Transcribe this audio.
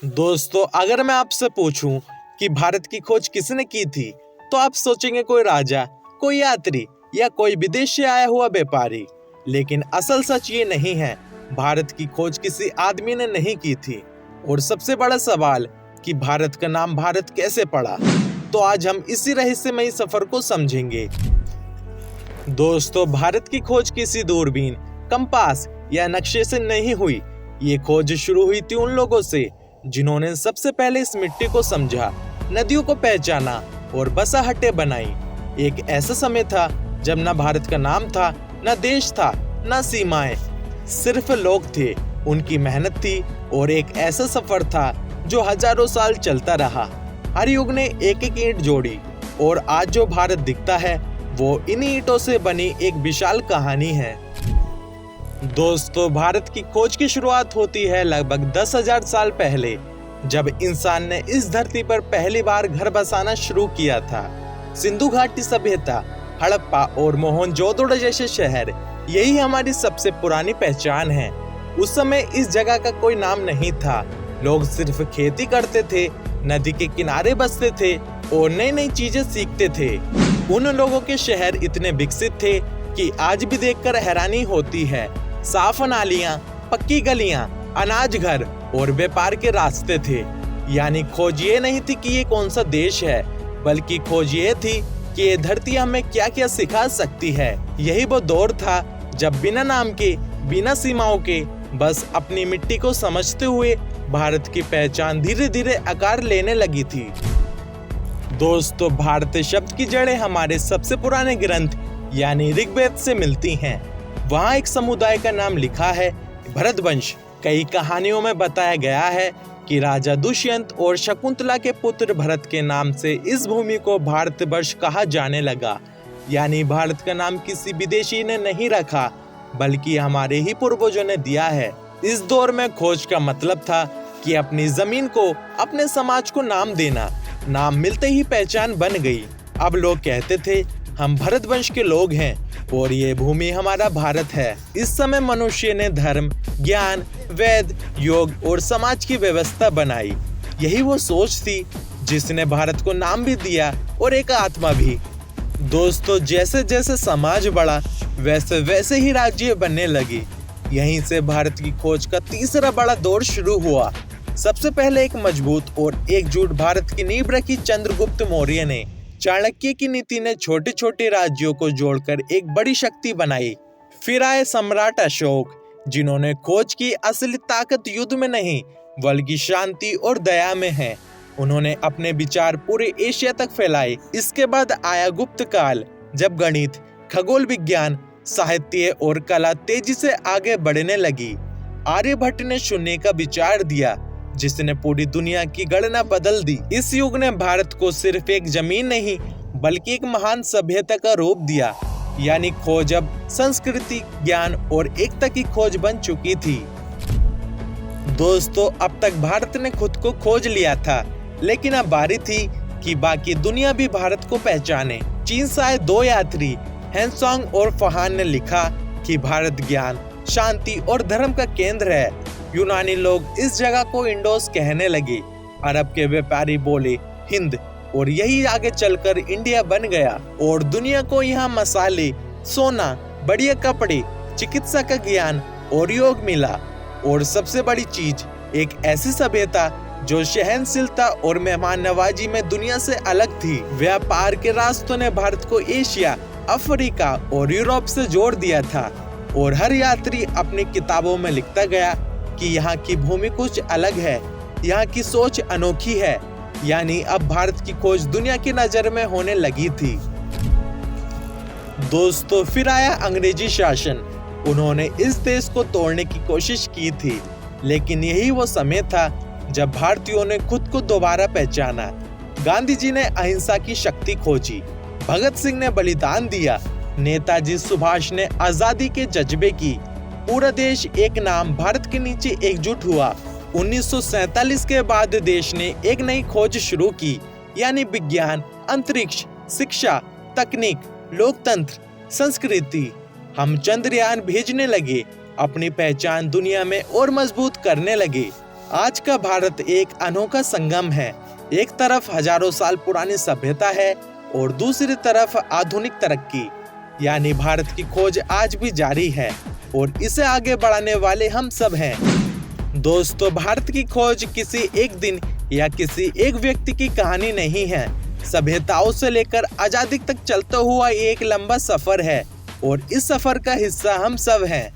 दोस्तों, अगर मैं आपसे पूछूं कि भारत की खोज किसने की थी, तो आप सोचेंगे कोई राजा, कोई यात्री या कोई विदेश से आया हुआ व्यापारी। लेकिन असल सच ये नहीं है। भारत की खोज किसी आदमी ने नहीं की थी। और सबसे बड़ा सवाल कि भारत का नाम भारत कैसे पड़ा, तो आज हम इसी रहस्यमयी सफर को समझेंगे। दोस्तों, भारत की खोज किसी दूरबीन, कंपास या नक्शे से नहीं हुई। ये खोज शुरू हुई थी उन लोगों से जिन्होंने सबसे पहले इस मिट्टी को समझा, नदियों को पहचाना और बसाहटें बनाई। एक ऐसा समय था जब न भारत का नाम था, न देश था, न सीमाएं, सिर्फ लोग थे, उनकी मेहनत थी और एक ऐसा सफर था जो हजारों साल चलता रहा। हर युग ने एक एक ईंट जोड़ी और आज जो भारत दिखता है वो इन्हीं ईंटों से बनी एक विशाल कहानी है। दोस्तों, भारत की खोज की शुरुआत होती है लगभग 10,000 साल पहले, जब इंसान ने इस धरती पर पहली बार घर बसाना शुरू किया था। सिंधु घाटी सभ्यता, हड़प्पा और मोहनजोदड़ो जैसे शहर, यही हमारी सबसे पुरानी पहचान है। उस समय इस जगह का कोई नाम नहीं था। लोग सिर्फ खेती करते थे, नदी के किनारे बसते थे और नई नई चीजें सीखते थे। उन लोगों के शहर इतने विकसित थे कि आज भी देखकर हैरानी होती है। साफ नालियां, पक्की गलियां, अनाज घर और व्यापार के रास्ते थे। यानी खोज ये नहीं थी कि ये कौन सा देश है, बल्कि खोज ये थी कि ये धरती हमें क्या क्या सिखा सकती है। यही वो दौर था जब बिना नाम के, बिना सीमाओं के, बस अपनी मिट्टी को समझते हुए भारत की पहचान धीरे धीरे आकार लेने लगी थी। दोस्तों, भारत शब्द की जड़ें हमारे सबसे पुराने ग्रंथ यानी ऋग्वेद से मिलती हैं। वहाँ एक समुदाय का नाम लिखा है, भरतवंश। कई कहानियों में बताया गया है कि राजा दुष्यंत और शकुंतला के पुत्र भरत के नाम से इस भूमि को भारतवर्ष कहा जाने लगा। यानी भारत का नाम किसी विदेशी ने नहीं रखा, बल्कि हमारे ही पूर्वजों ने दिया है। इस दौर में खोज का मतलब था कि अपनी जमीन को, अपने समाज को नाम देना। नाम मिलते ही पहचान बन गई। अब लोग कहते थे, हम भरतवंश के लोग हैं और ये भूमि हमारा भारत है। इस समय मनुष्य ने धर्म, ज्ञान, वेद, योग और समाज की व्यवस्था बनाई। यही वो सोच थी जिसने भारत को नाम भी दिया और एक आत्मा भी। दोस्तों, जैसे जैसे समाज बढ़ा, वैसे वैसे ही राज्य बनने लगे। यहीं से भारत की खोज का तीसरा बड़ा दौर शुरू हुआ। सबसे पहले एक मजबूत और एकजुट भारत की नींव रखी चंद्रगुप्त मौर्य ने। चाणक्य की नीति ने छोटे छोटे राज्यों को जोड़कर एक बड़ी शक्ति बनाई। फिर आए सम्राट अशोक, जिन्होंने खोज की असली ताकत युद्ध में नहीं, बल्कि शांति और दया में है। उन्होंने अपने विचार पूरे एशिया तक फैलाए। इसके बाद आया गुप्त काल, जब गणित, खगोल विज्ञान, साहित्य और कला तेजी से आगे बढ़ने लगी। आर्यभट्ट ने शून्य का विचार दिया, जिसने पूरी दुनिया की गणना बदल दी। इस युग ने भारत को सिर्फ एक जमीन नहीं, बल्कि एक महान सभ्यता का रूप दिया। यानी खोज अब संस्कृति, ज्ञान और एकता की खोज बन चुकी थी। दोस्तों, अब तक भारत ने खुद को खोज लिया था, लेकिन अब बारी थी कि बाकी दुनिया भी भारत को पहचाने। चीन से आए दो यात्री, हेनसोंग और फहान ने लिखा कि भारत ज्ञान, शांति और धर्म का केंद्र है। यूनानी लोग इस जगह को इंडोस कहने लगे। अरब के व्यापारी बोले हिंद, और यही आगे चलकर इंडिया बन गया। और दुनिया को यहाँ मसाले, सोना, बढ़िया कपड़े, चिकित्सा का ज्ञान और योग मिला। और सबसे बड़ी चीज, एक ऐसी सभ्यता जो सहनशीलता और मेहमान नवाजी में दुनिया से अलग थी। व्यापार के रास्तों ने भारत को एशिया, अफ्रीका और यूरोप से जोड़ दिया था। और हर यात्री अपनी किताबों में लिखता गया कि यहाँ की भूमि कुछ अलग है, यहाँ की सोच अनोखी है। यानी अब भारत की खोज दुनिया की नजर में होने लगी थी। दोस्तों, फिर आया अंग्रेजी शासन। उन्होंने इस देश को तोड़ने की कोशिश की थी, लेकिन यही वो समय था जब भारतीयों ने खुद को दोबारा पहचाना। गांधी जी ने अहिंसा की शक्ति खोजी, भगत सिंह ने बलिदान दिया, नेताजी सुभाष ने आजादी के जज्बे की। पूरा देश एक नाम भारत के नीचे एकजुट हुआ। 1947 के बाद देश ने एक नई खोज शुरू की, यानी विज्ञान, अंतरिक्ष, शिक्षा, तकनीक, लोकतंत्र, संस्कृति। हम चंद्रयान भेजने लगे, अपनी पहचान दुनिया में और मजबूत करने लगे। आज का भारत एक अनोखा संगम है। एक तरफ हजारों साल पुरानी सभ्यता है और दूसरी तरफ आधुनिक तरक्की, यानी भारत की खोज आज भी जारी है और इसे आगे बढ़ाने वाले हम सब हैं। दोस्तों, भारत की खोज किसी एक दिन या किसी एक व्यक्ति की कहानी नहीं है। सभ्यताओं से लेकर आजादी तक चलता हुआ ये एक लंबा सफर है और इस सफर का हिस्सा हम सब हैं।